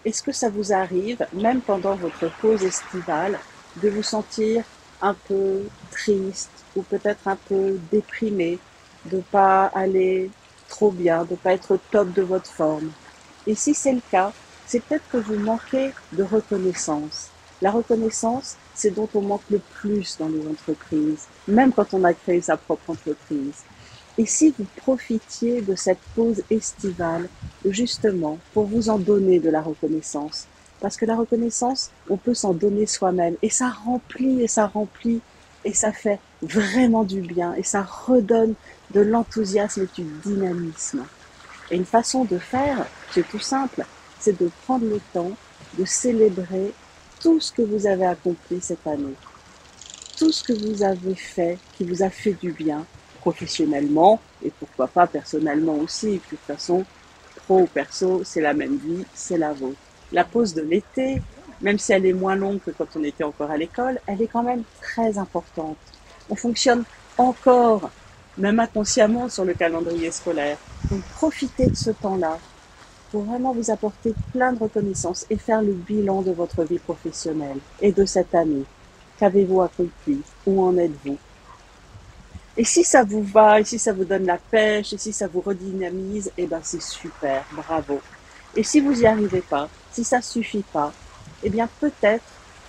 Est-ce que ça vous arrive, même pendant votre pause estivale, de vous sentir un peu triste ou peut-être un peu déprimé, de ne pas aller trop bien, de ne pas être au top de votre forme? Et si c'est le cas, c'est peut-être que vous manquez de reconnaissance. La reconnaissance, c'est dont on manque le plus dans les entreprises, même quand on a créé sa propre entreprise. Et si vous profitiez de cette pause estivale, justement, pour vous en donner de la reconnaissance? Parce que la reconnaissance, on peut s'en donner soi-même. Et ça remplit, et ça fait vraiment du bien, et ça redonne de l'enthousiasme et du dynamisme. Et une façon de faire, c'est tout simple, c'est de prendre le temps de célébrer tout ce que vous avez accompli cette année, tout ce que vous avez fait qui vous a fait du bien, professionnellement et pourquoi pas personnellement aussi. De toute façon, pro ou perso, c'est la même vie, c'est la vôtre. La pause de l'été, même si elle est moins longue que quand on était encore à l'école, elle est quand même très importante. On fonctionne encore, même inconsciemment, sur le calendrier scolaire. Donc profitez de ce temps-là pour vraiment vous apporter plein de reconnaissance et faire le bilan de votre vie professionnelle et de cette année. Qu'avez-vous accompli? Où en êtes-vous? Et si ça vous va, et si ça vous donne la pêche, et si ça vous redynamise, eh ben c'est super, bravo. Et si vous n'y arrivez pas, si ça suffit pas, eh bien peut-être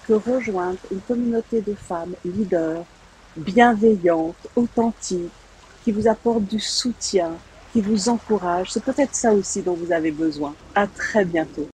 que rejoindre une communauté de femmes leaders, bienveillantes, authentiques, qui vous apportent du soutien, qui vous encouragent, c'est peut-être ça aussi dont vous avez besoin. À très bientôt.